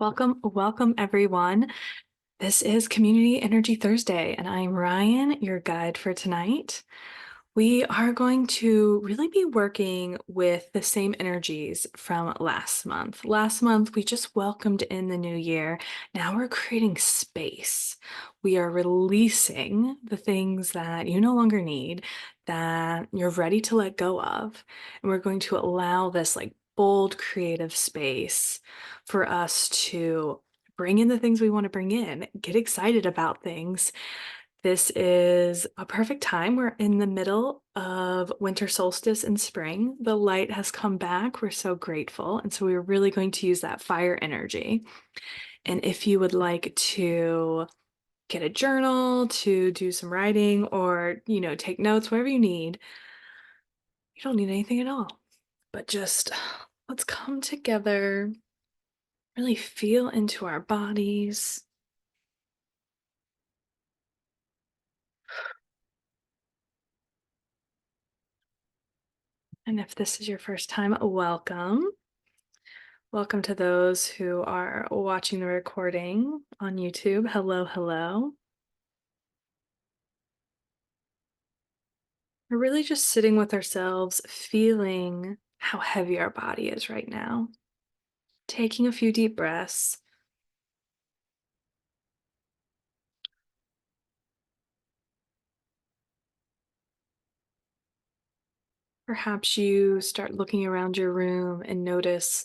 Welcome everyone. This is Community Energy Thursday, and I'm Ryan, your guide for tonight. We are going to really be working with the same energies from last month. Last month, we just welcomed in the new year. Now we're creating space. We are releasing the things that you no longer need, that you're ready to let go of. And we're going to allow this bold creative space for us to bring in the things we want to bring in, get excited about things. This is a perfect time. We're in the middle of winter solstice and spring. The light has come back. We're so grateful. And so we're really going to use that fire energy. And if you would like to get a journal to do some writing or, take notes, whatever you need, you don't need anything at all. But just let's come together, really feel into our bodies. And if this is your first time, welcome. Welcome to those who are watching the recording on YouTube. Hello, hello. We're really just sitting with ourselves, feeling how heavy our body is right now. Taking a few deep breaths. Perhaps you start looking around your room and notice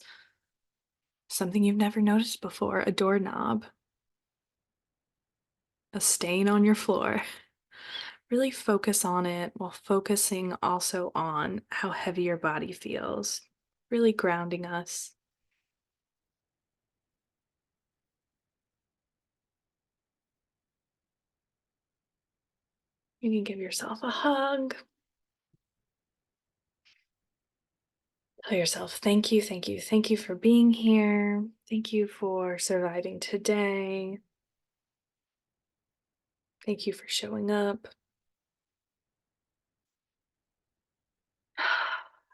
something you've never noticed before, a doorknob, a stain on your floor. Really focus on it while focusing also on how heavy your body feels, really grounding us. You can give yourself a hug. Tell yourself, thank you, thank you, thank you for being here. Thank you for surviving today. Thank you for showing up.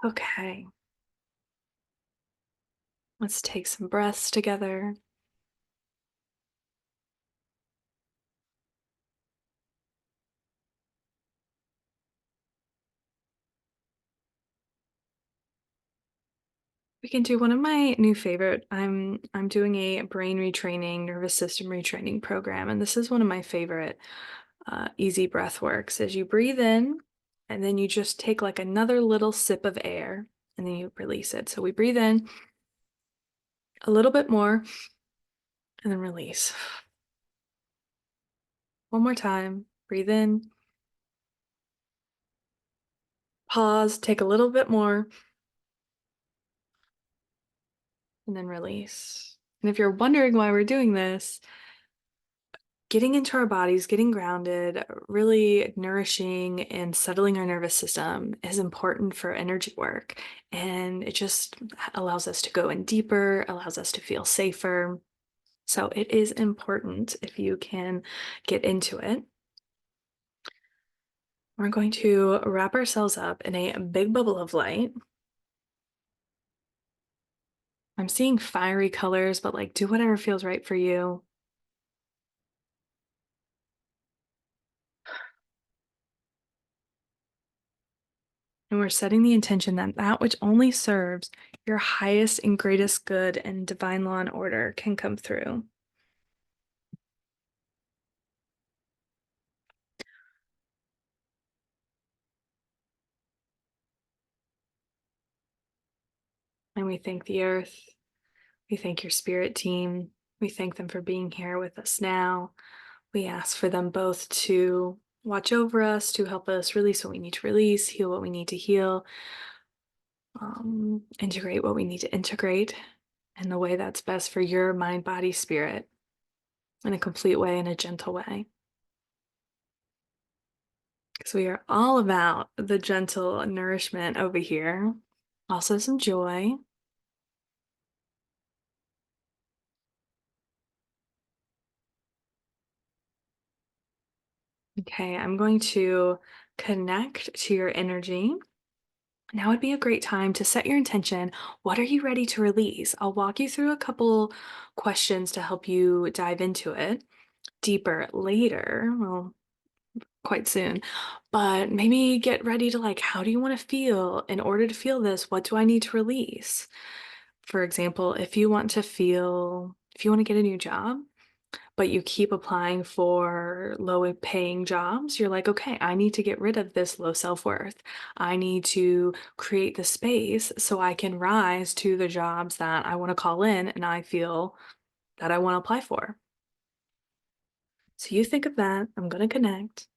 Okay. Let's take some breaths together. We can do one of my new favorite. I'm doing a brain retraining, nervous system retraining program, and this is one of my favorite easy breath works. Is you breathe in, and then you just take like another little sip of air, and then you release it. So we breathe in a little bit more, and then release. One more time. Breathe in, pause, take a little bit more, and then release. And if you're wondering why we're doing this, getting into our bodies, getting grounded, really nourishing and settling our nervous system is important for energy work. And it just allows us to go in deeper, allows us to feel safer. So it is important if you can get into it. We're going to wrap ourselves up in a big bubble of light. I'm seeing fiery colors, but do whatever feels right for you. And we're setting the intention that that which only serves your highest and greatest good and divine law and order can come through. And we thank the earth. We thank your spirit team. We thank them for being here with us now. We ask for them both to watch over us, to help us release what we need to release, heal what we need to heal, integrate what we need to integrate in the way that's best for your mind, body, spirit, in a complete way, in a gentle way. Because we are all about the gentle nourishment over here. Also some joy. Okay, I'm going to connect to your energy. Now would be a great time to set your intention. What are you ready to release? I'll walk you through a couple questions to help you dive into it deeper later. Well, quite soon. But maybe get ready to like, how do you want to feel? In order to feel this, what do I need to release? For example, if you want to get a new job, but you keep applying for low paying jobs, you're like, okay, I need to get rid of this low self worth. I need to create the space so I can rise to the jobs that I want to call in and I feel that I want to apply for. So you think of that. I'm going to connect.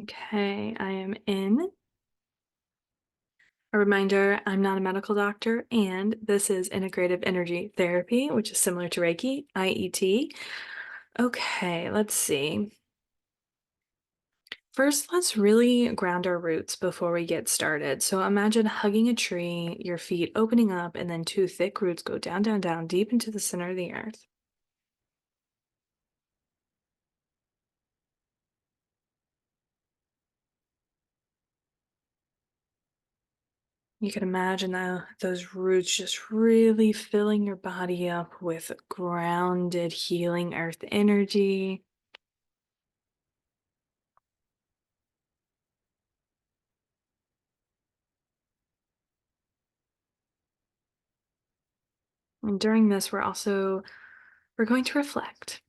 Okay, I am in. A reminder, I'm not a medical doctor, and this is integrative energy therapy, which is similar to Reiki, IET. Okay, let's see. First, let's really ground our roots before we get started. So imagine hugging a tree, your feet opening up, and then two thick roots go down, down, down, deep into the center of the earth. You can imagine those roots just really filling your body up with grounded, healing earth energy. And during this, we're going to reflect.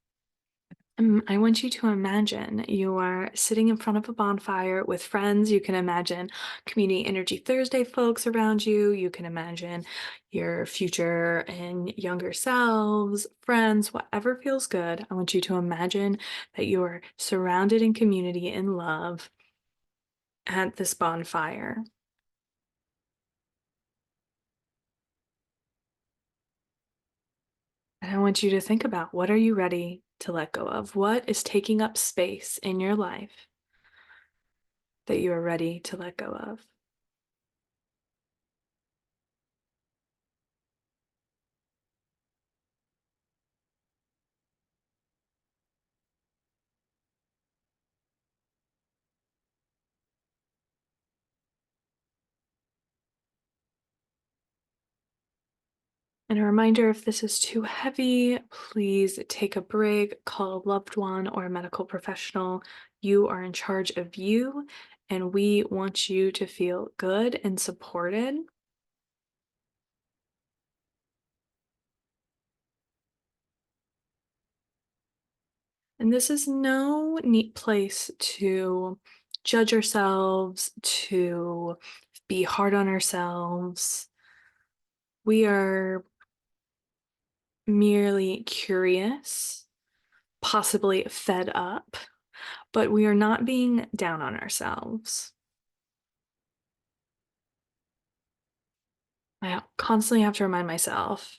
I want you to imagine you are sitting in front of a bonfire with friends. You can imagine Community Energy Thursday folks around you. You can imagine your future and younger selves, friends, whatever feels good. I want you to imagine that you're surrounded in community and love at this bonfire. And I want you to think about, what are you ready to let go of? What is taking up space in your life that you are ready to let go of? And a reminder, if this is too heavy, please take a break, call a loved one or a medical professional. You are in charge of you, and we want you to feel good and supported. And this is no neat place to judge ourselves, to be hard on ourselves. We are merely curious, possibly fed up, but we are not being down on ourselves. I constantly have to remind myself,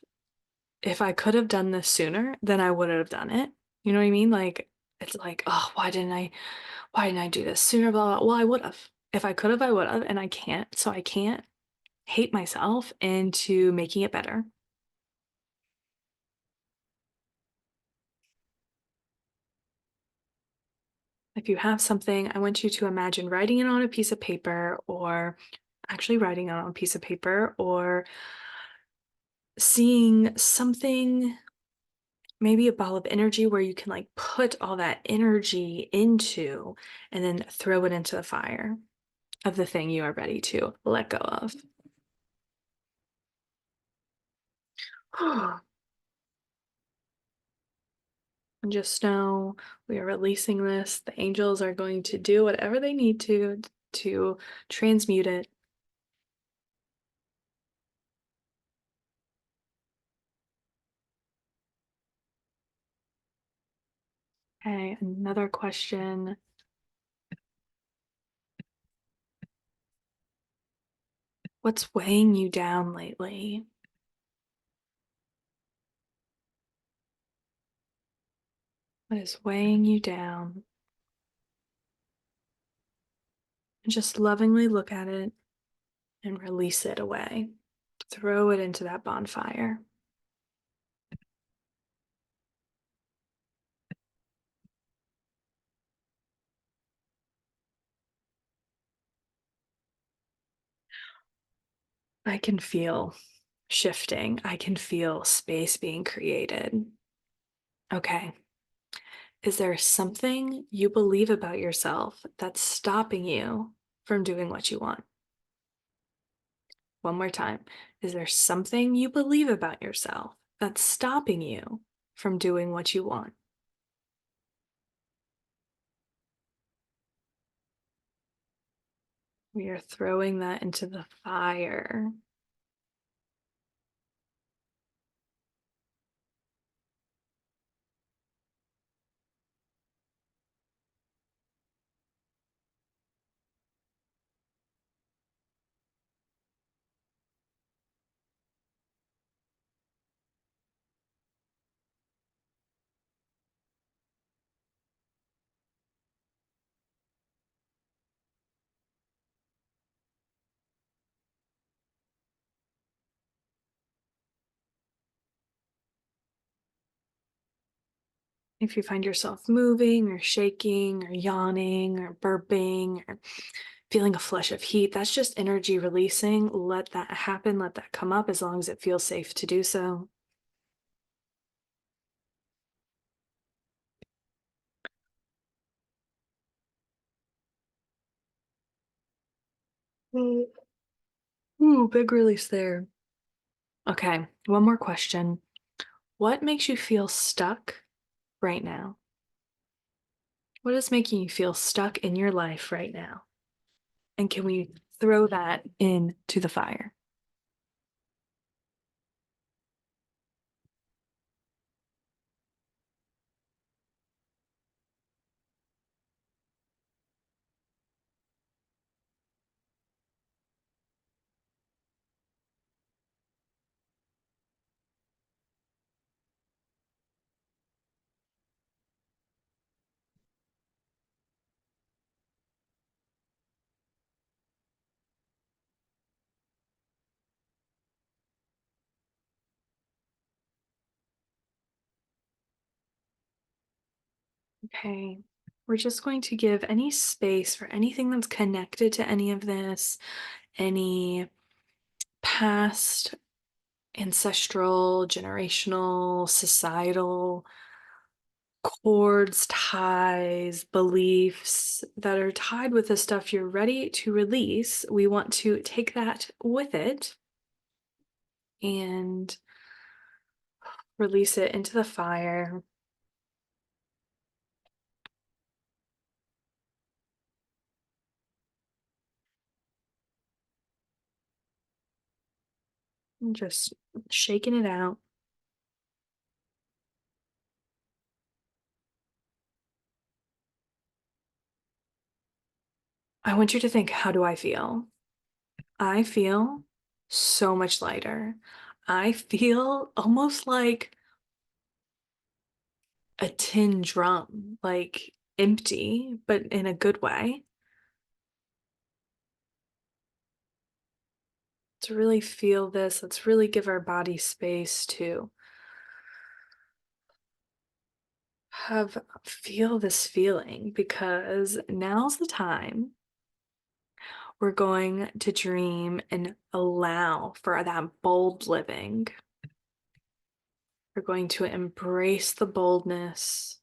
if I could have done this sooner, then I would have done it. You know what I mean? Like, It's like, oh, why didn't I do this sooner? Blah, blah. Well, I would have. If I could have, I would have, and I can't. So I can't hate myself into making it better. If you have something, I want you to imagine writing it on a piece of paper, or actually writing it on a piece of paper, or seeing something, maybe a ball of energy where you can like put all that energy into and then throw it into the fire of the thing you are ready to let go of. And just know we are releasing this. The angels are going to do whatever they need to transmute it. Okay, another question. What's weighing you down lately? What is weighing you down? And just lovingly look at it and release it away. Throw it into that bonfire. I can feel shifting. I can feel space being created. Okay. Is there something you believe about yourself that's stopping you from doing what you want? One more time. Is there something you believe about yourself that's stopping you from doing what you want? We are throwing that into the fire. If you find yourself moving or shaking or yawning or burping or feeling a flush of heat, that's just energy releasing. Let that happen, let that come up as long as it feels safe to do so. Mm. Ooh, big release there. Okay, one more question. What makes you feel stuck right now? What is making you feel stuck in your life right now? And can we throw that into the fire? Okay. We're just going to give any space for anything that's connected to any of this, any past, ancestral, generational, societal cords, ties, beliefs that are tied with the stuff you're ready to release. We want to take that with it and release it into the fire. And just shaking it out. I want you to think, how do I feel? I feel so much lighter. I feel almost like a tin drum, like empty, but in a good way. To really feel this, let's really give our body space to have feel this feeling because now's the time we're going to dream and allow for that bold living. We're going to embrace the boldness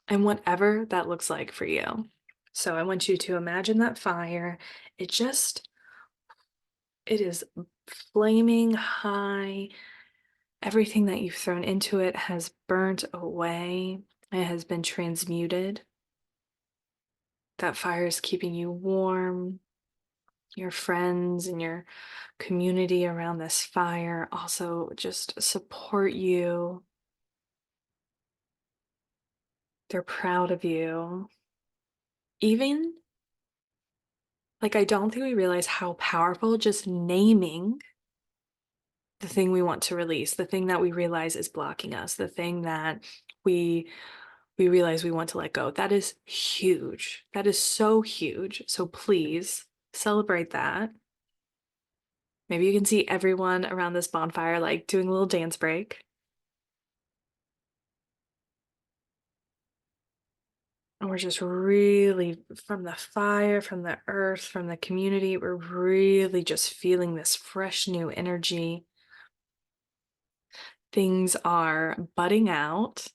and whatever that looks like for you. So I want you to imagine that fire. It just, it is flaming high. Everything that you've thrown into it has burnt away. It has been transmuted. That fire is keeping you warm. Your friends and your community around this fire also just support you. They're proud of you. Even like, I don't think we realize how powerful just naming the thing we want to release, the thing that we realize is blocking us, the thing that we we realize we want to let go. That is huge. That is so huge. So please celebrate that. Maybe you can see everyone around this bonfire like doing a little dance break. And we're just really from the fire, from the earth, from the community, we're really just feeling this fresh new energy. Things are budding out,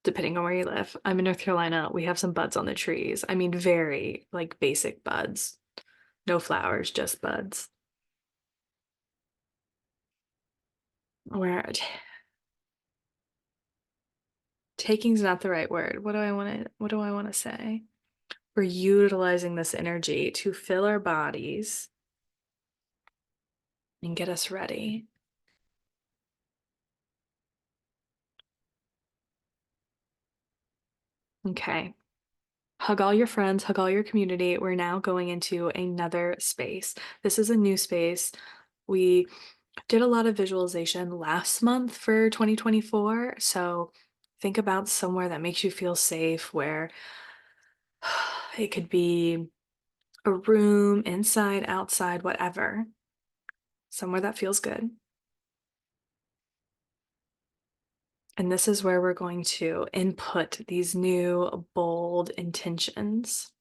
depending on where you live. I'm in North Carolina. We have some buds on the trees. I mean, very like basic buds. No flowers, just buds. Where taking's not the right word. What do I want to say? We're utilizing this energy to fill our bodies and get us ready. Okay. Hug all your friends, hug all your community. We're now going into another space. This is a new space. We did a lot of visualization last month for 2024. So think about somewhere that makes you feel safe, where it could be a room, inside, outside, whatever, somewhere that feels good. And this is where we're going to input these new bold intentions.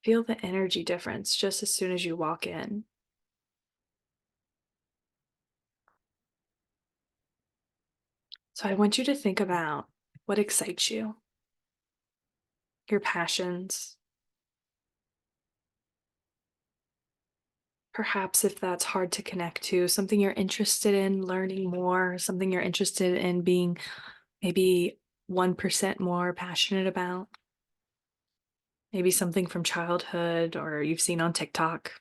Feel the energy difference just as soon as you walk in. So I want you to think about what excites you, your passions. Perhaps if that's hard to connect to, something you're interested in learning more, something you're interested in being maybe 1% more passionate about, maybe something from childhood or you've seen on TikTok.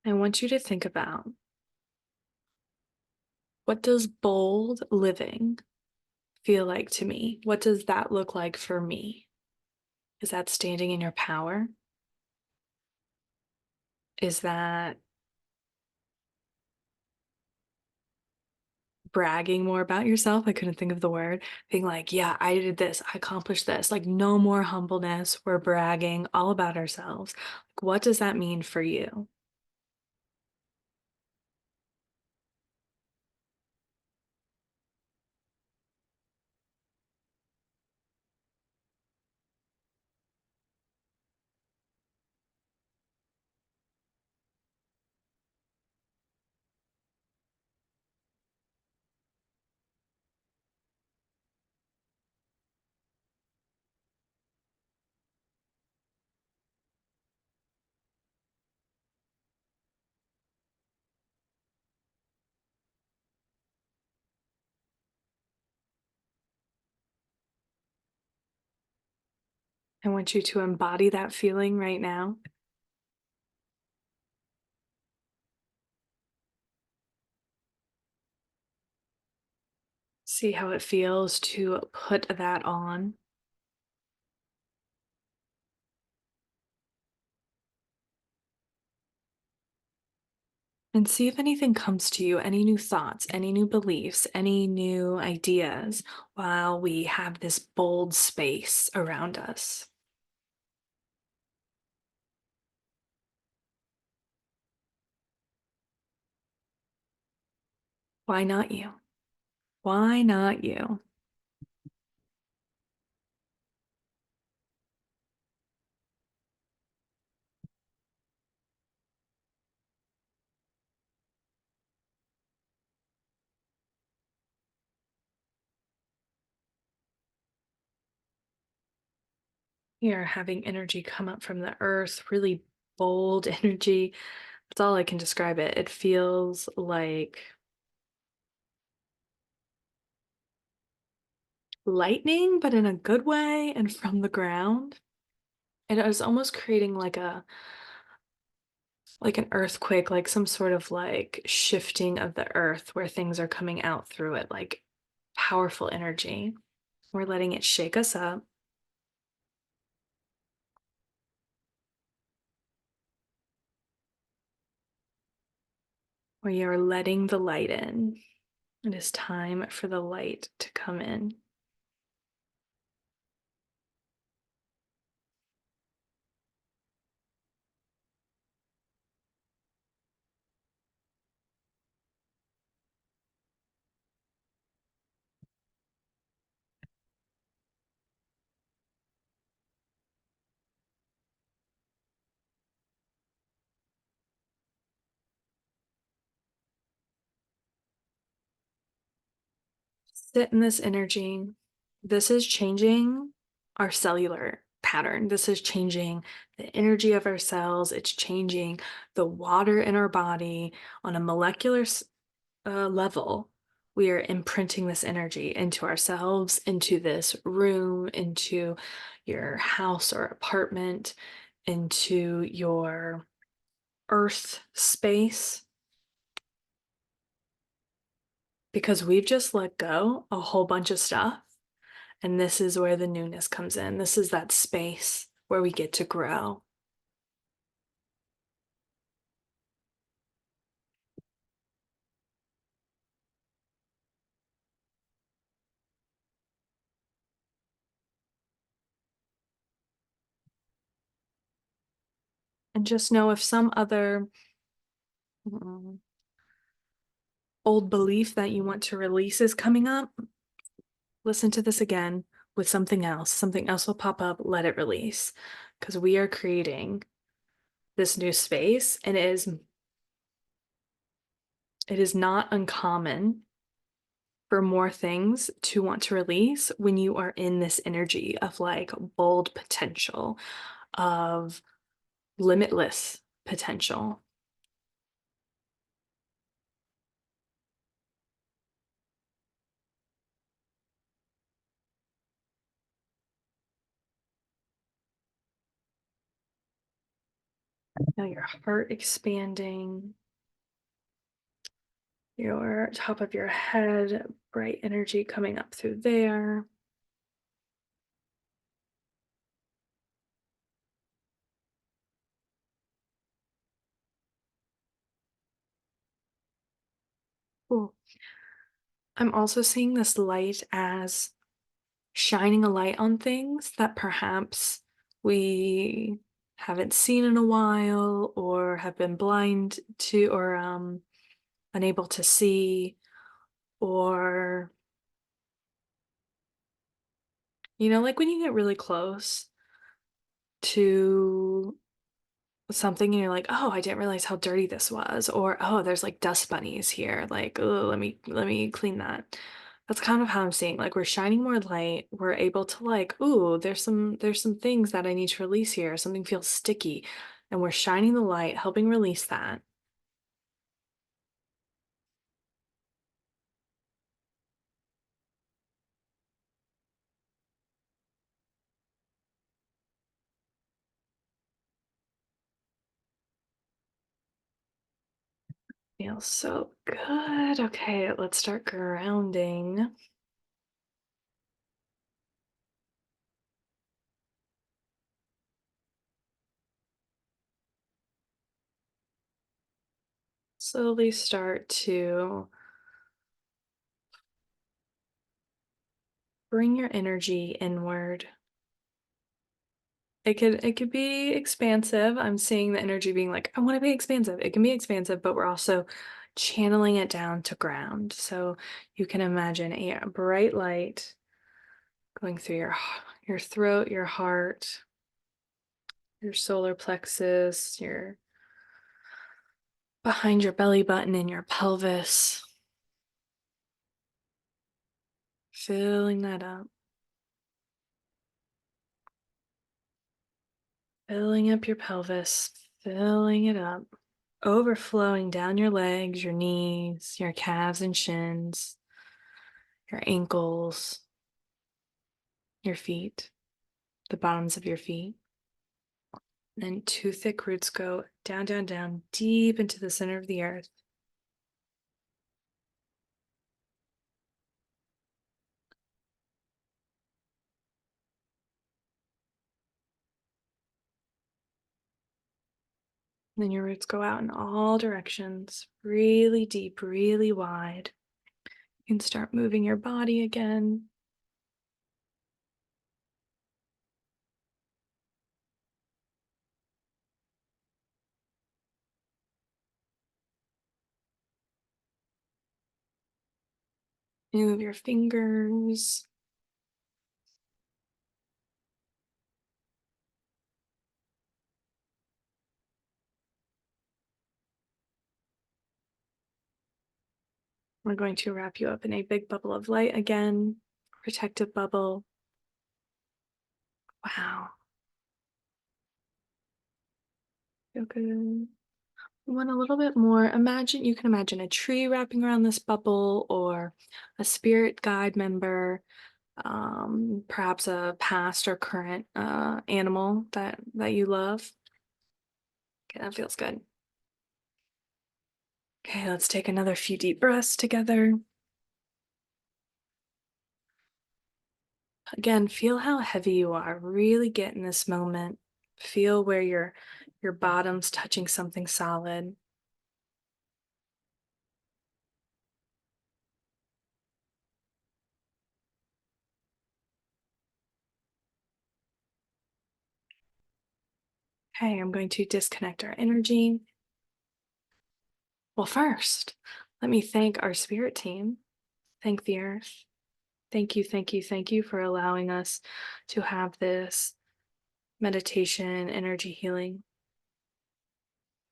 I want you to think about, what does bold living feel like to me? What does that look like for me? Is that standing in your power? Is that bragging more about yourself? I couldn't think of the word. Being like, yeah, I did this, I accomplished this. Like, no more humbleness. We're bragging all about ourselves. Like, what does that mean for you? I want you to embody that feeling right now. See how it feels to put that on. And see if anything comes to you, any new thoughts, any new beliefs, any new ideas while we have this bold space around us. Why not you? Why not you? You're having energy come up from the earth, really bold energy. That's all I can describe it. It feels like lightning, but in a good way and from the ground. And it was almost creating like an earthquake, like some sort of like shifting of the earth where things are coming out through it, like powerful energy. We're letting it shake us up. We are letting the light in. It is time for the light to come in. Sit in this energy. This is changing our cellular pattern. This is changing the energy of our cells. It's changing the water in our body on a molecular level. We are imprinting this energy into ourselves, into this room, into your house or apartment, into your earth space, because we've just let go a whole bunch of stuff. And this is where the newness comes in. This is that space where we get to grow. And just know if some other mm, old belief that you want to release is coming up, listen to this again with something else. Something else will pop up, let it release. Because we are creating this new space, and it is not uncommon for more things to want to release when you are in this energy of like bold potential, of limitless potential. Now your heart expanding, your top of your head, bright energy coming up through there. Cool. I'm also seeing this light as shining a light on things that perhaps we haven't seen in a while or have been blind to or unable to see, or like when you get really close to something and you're like, oh, I didn't realize how dirty this was, or oh, there's like dust bunnies here, like, oh, let me clean that. That's kind of how I'm seeing, like, we're shining more light, we're able to like, ooh, there's some things that I need to release here, something feels sticky, and we're shining the light, helping release that. Feels so good. Okay, let's start grounding. Slowly start to bring your energy inward. It could be expansive. I'm seeing the energy being like, I want to be expansive. It can be expansive, but we're also channeling it down to ground. So you can imagine a bright light going through your throat, your heart, your solar plexus, your behind your belly button and your pelvis, filling that up, filling up your pelvis, filling it up, overflowing down your legs, your knees, your calves and shins, your ankles, your feet, the bottoms of your feet. And two thick roots go down, down, down, deep into the center of the earth. And then your roots go out in all directions, really deep, really wide. You can start moving your body again. Move your fingers. We're going to wrap you up in a big bubble of light again, protective bubble. Wow. Feel good. We want a little bit more. You can imagine a tree wrapping around this bubble or a spirit guide member, perhaps a past or current animal that you love. Okay, that feels good. Okay, let's take another few deep breaths together. Again, feel how heavy you are. Really get in this moment. Feel where your bottom's touching something solid. Okay, I'm going to disconnect our energy. Well, first, let me thank our spirit team. Thank the earth. Thank you, thank you, thank you for allowing us to have this meditation, energy healing.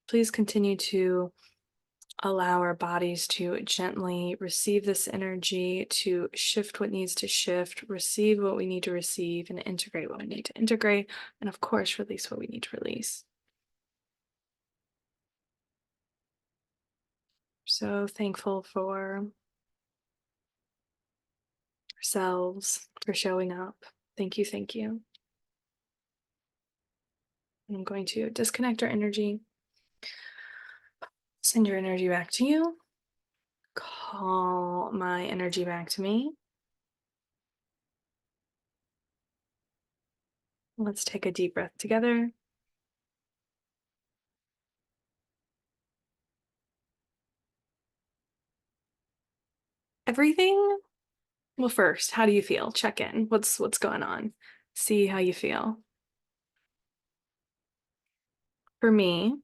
Please continue to allow our bodies to gently receive this energy, to shift what needs to shift, receive what we need to receive, and integrate what we need to integrate, and of course, release what we need to release. So thankful for ourselves, for showing up. Thank you, thank you. And I'm going to disconnect our energy, send your energy back to you, call my energy back to me. Let's take a deep breath together. Everything. Well, first, how do you feel? Check in. What's going on? See how you feel. For me,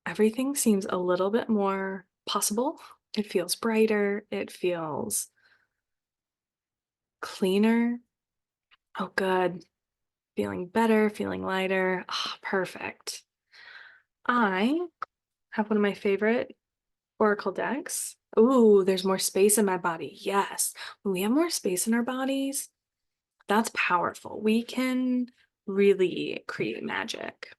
everything seems a little bit more possible. It feels brighter. It feels cleaner. Oh, good. Feeling better, feeling lighter. Ah, perfect. I have one of my favorite Oracle decks. Ooh, there's more space in my body. Yes. When we have more space in our bodies, that's powerful. We can really create magic.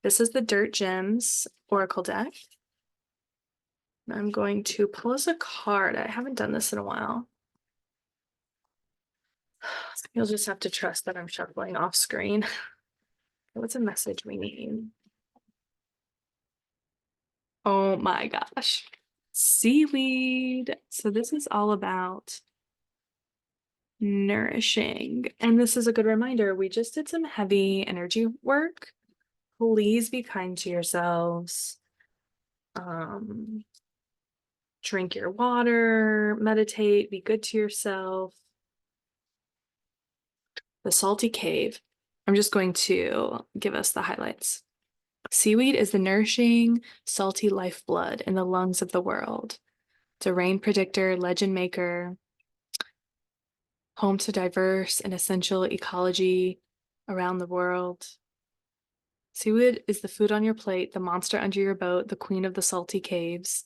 This is the Dirt Gems Oracle deck. I'm going to pull us a card. I haven't done this in a while. You'll just have to trust that I'm shuffling off screen. What's a message we need? Oh my gosh. Seaweed. So this is all about nourishing. And this is a good reminder. We just did some heavy energy work. Please be kind to yourselves. Um, Drink your water, meditate, be good to yourself. The salty cave. I'm just going to give us the highlights. Seaweed is the nourishing, salty lifeblood in the lungs of the world. It's a rain predictor, legend maker, home to diverse and essential ecology around the world. Seaweed is the food on your plate, the monster under your boat, the queen of the salty caves.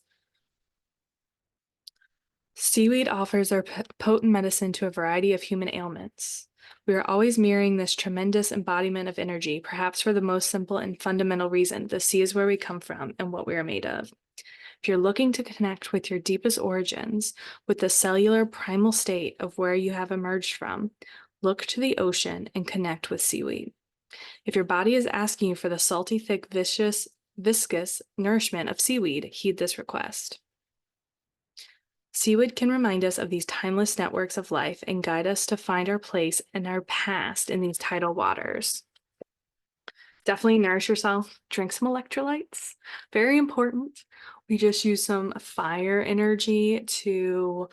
Seaweed offers our potent medicine to a variety of human ailments. We are always mirroring this tremendous embodiment of energy, perhaps for the most simple and fundamental reason: the sea is where we come from and what we are made of. If you're looking to connect with your deepest origins, with the cellular primal state of where you have emerged from, look to the ocean and connect with seaweed. If your body is asking you for the salty, thick, viscous nourishment of seaweed, heed this request. Seaweed can remind us of these timeless networks of life and guide us to find our place and our past in these tidal waters. Definitely nourish yourself. Drink some electrolytes. Very important. We just use some fire energy to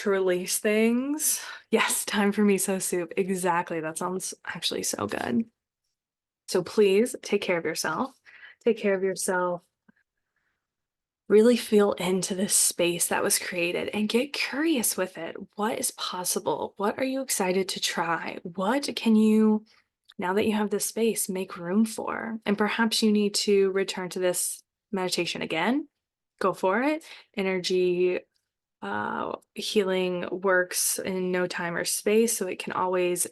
release things. Yes, time for miso soup. Exactly. That sounds actually so good. So please take care of yourself. Take care of yourself. Really feel into this space that was created and get curious with it. What is possible? What are you excited to try? What can you, now that you have this space, make room for? And perhaps you need to return to this meditation again. Go for it. Energy healing works in no time or space, so it can always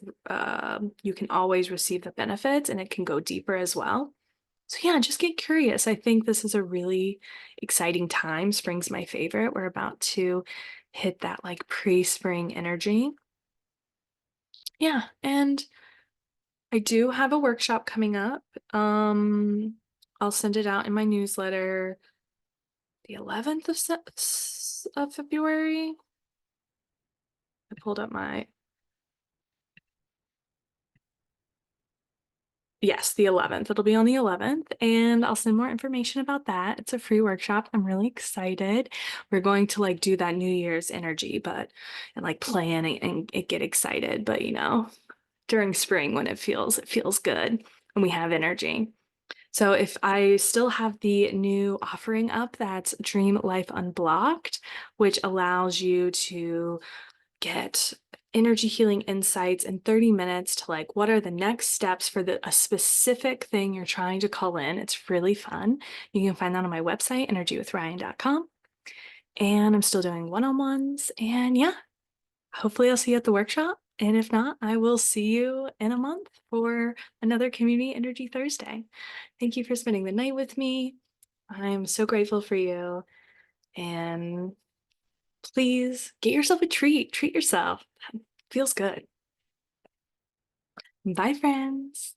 you can always receive the benefits, and it can go deeper as well. So yeah, just get curious. I think this is a really exciting time. Spring's my favorite. We're about to hit that like pre-spring energy. Yeah, and I do have a workshop coming up. I'll send it out in my newsletter the 11th of February. I pulled up my, yes, the 11th. It'll be on the 11th, and I'll send more information about that. It's a free workshop. I'm really excited. We're going to like do that New Year's energy, but and like plan and get excited, but during spring when it feels good and we have energy. So if I still have the new offering up, that's Dream Life Unblocked, which allows you to get energy healing insights in 30 minutes to like what are the next steps for a specific thing you're trying to call in. It's really fun. You can find that on my website, energywithryan.com. And I'm still doing one-on-ones. And yeah, hopefully I'll see you at the workshop. And if not, I will see you in a month for another Community Energy Thursday. Thank you for spending the night with me. I'm so grateful for you. And please get yourself a treat. Treat yourself. Feels good. Bye, friends.